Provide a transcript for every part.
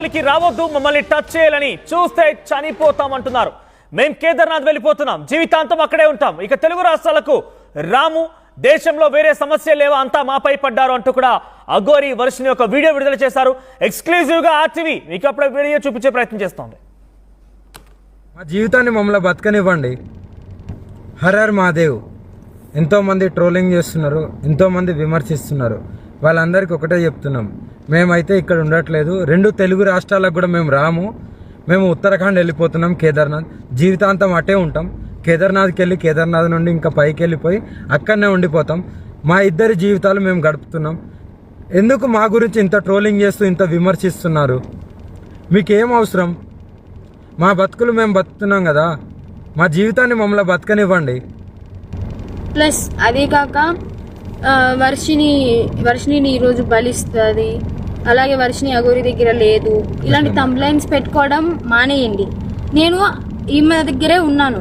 రావద్దు, మమ్మల్ని టచ్ చేయాలని చూస్తే చనిపోతామంటున్నారు. మేం కేదార్నాథ్ వెళ్ళిపోతున్నాం, జీవితాంతం అక్కడే ఉంటాం. ఇక తెలుగు రాష్ట్రాలకు రాము, దేశంలో వేరే సమస్యలు లేవా, అంతా మాపై పడ్డారు అంటూ కూడా అఘోరి వర్షిని ఒక వీడియో విడుదల చేశారు. ఎక్స్క్లూజివ్ గా ఆర్టీవీ మీకు అప్పుడే వీడియో చూపించే ప్రయత్నం చేస్తోంది. మా జీవితాన్ని మమ్మల్ని బతకనివ్వండి. హరర్ మహాదేవ్. ఎంతోమంది ట్రోలింగ్ చేస్తున్నారు, ఎంతోమంది విమర్శిస్తున్నారు. వాళ్ళందరికీ ఒకటే చెప్తున్నాం, మేమైతే ఇక్కడ ఉండట్లేదు. 2 తెలుగు రాష్ట్రాలకు కూడా మేము రాము. మేము ఉత్తరాఖండ్ వెళ్ళిపోతున్నాం, కేదార్నాథ్. జీవితాంతం అటే ఉంటాం. కేదార్నాథ్కి వెళ్ళి కేదార్నాథ్ నుండి ఇంకా పైకి వెళ్ళిపోయి అక్కడనే ఉండిపోతాం. మా ఇద్దరి జీవితాలు మేము గడుపుతున్నాం. ఎందుకు మా గురించి ఇంత ట్రోలింగ్ చేస్తూ ఇంత విమర్శిస్తున్నారు? మీకేం అవసరం? మా బతుకులు మేము బతుకుతున్నాం కదా, మా జీవితాన్ని మమ్మల్ని బతకనివ్వండి. ప్లస్ అదే కాక వర్షిని ఈరోజు బలిస్తుంది, అలాగే వర్షిని అఘోరి దగ్గర లేదు, ఇలాంటి కంప్లైంట్స్ పెట్టుకోవడం మానేయండి. నేను ఈమె దగ్గరే ఉన్నాను,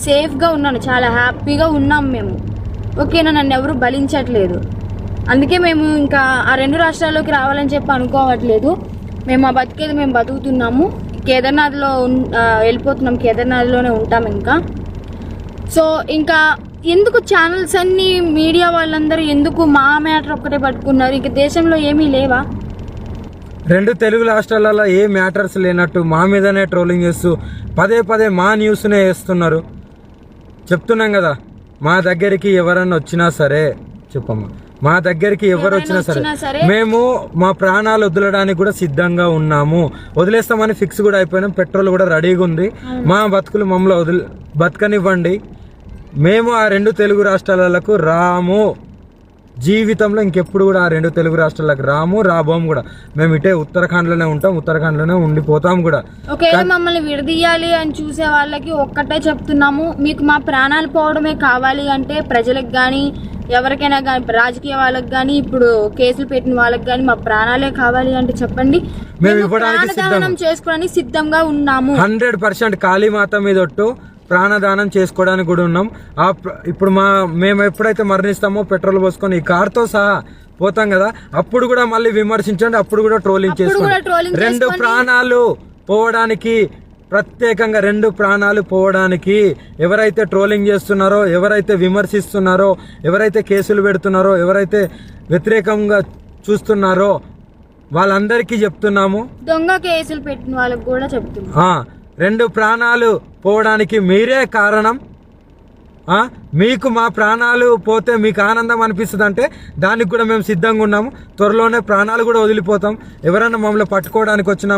సేఫ్గా ఉన్నాను, చాలా హ్యాపీగా ఉన్నాం మేము. ఓకేనా, నన్ను ఎవరు బలించట్లేదు. అందుకే మేము ఇంకా ఆ 2 రాష్ట్రాల్లోకి రావాలని చెప్పి అనుకోవట్లేదు. మేము ఆ బతికేది మేము బతుకుతున్నాము. కేదార్నాథ్లో వెళ్ళిపోతున్నాం, కేదార్నాథ్లోనే ఉంటాం ఇంకా. సో ఇంకా ఎందుకు ఛానల్స్ అన్ని మీడియా వాళ్ళందరూ ఎందుకు మా మ్యాటర్ ఒక్కటే పట్టుకున్నారు? ఇక దేశంలో ఏమీ లేవా? 2 తెలుగు రాష్ట్రాలలో ఏ మ్యాటర్స్ లేనట్టు మా మీదనే ట్రోలింగ్ చేస్తూ పదే మా న్యూస్నే వేస్తున్నారు. చెప్తున్నాం కదా, మా దగ్గరికి ఎవరన్నా వచ్చినా సరే, చెప్పమ్మా, మా దగ్గరికి ఎవరు వచ్చినా సరే మేము మా ప్రాణాలు వదలడానికి కూడా సిద్ధంగా ఉన్నాము. వదిలేస్తామని ఫిక్స్ కూడా అయిపోయినాం. పెట్రోల్ కూడా రెడీగా ఉంది. మా బతుకులు మమ్మల్ని బతకనివ్వండి. మేము ఆ 2 తెలుగు రాష్ట్రాలకు రాము. జీవితంలో ఇంకెప్పుడు కూడా ఆ 2 తెలుగు రాష్ట్రాలకు రాము, రాబోము కూడా. మేము ఇటే ఉత్తరాఖండ్లోనే ఉంటాం, ఉత్తరాఖండ్లోనే ఉండిపోతాం కూడా. ఒకవేళ మమ్మల్ని విడదీయాలి అని చూసే వాళ్ళకి ఒక్కటే చెప్తున్నాము, మీకు మా ప్రాణాలు పోవడమే కావాలి అంటే ప్రజలకు కానీ ఎవరికైనా కానీ, రాజకీయ వాళ్ళకి కానీ, ఇప్పుడు కేసులు పెట్టిన వాళ్ళకి కానీ మా ప్రాణాలే కావాలి అంటే చెప్పండి. మేము ఇవ్వడానికి చేసుకోవడానికి సిద్ధంగా ఉన్నాము. 100% కాళీమాత మీద ఒట్టు ప్రాణదానం చేసుకోవడానికి కూడా ఉన్నాం. ఇప్పుడు మేము ఎప్పుడైతే మరణిస్తామో పెట్రోల్ పోసుకొని ఈ కార్తో సహా పోతాం కదా, అప్పుడు కూడా మళ్ళీ విమర్శించండి, అప్పుడు కూడా ట్రోలింగ్ చేసుకోండి. 2 ప్రాణాలు పోవడానికి, ప్రత్యేకంగా 2 ప్రాణాలు పోవడానికి ఎవరైతే ట్రోలింగ్ చేస్తున్నారో, ఎవరైతే విమర్శిస్తున్నారో, ఎవరైతే కేసులు పెడుతున్నారో, ఎవరైతే వ్యతిరేకంగా చూస్తున్నారో వాళ్ళందరికీ చెప్తున్నాము. దొంగ కేసులు పెట్టిన వాళ్ళకి కూడా చెప్తున్నాం, 2 ప్రాణాలు పోవడానికి మీరే కారణం. మీకు మా ప్రాణాలు పోతే మీకు ఆనందం అనిపిస్తుంది అంటే దానికి కూడా మేము సిద్ధంగా ఉన్నాము. త్వరలోనే ప్రాణాలు కూడా వదిలిపోతాం. ఎవరైనా మమ్మల్ని పట్టుకోవడానికి వచ్చినా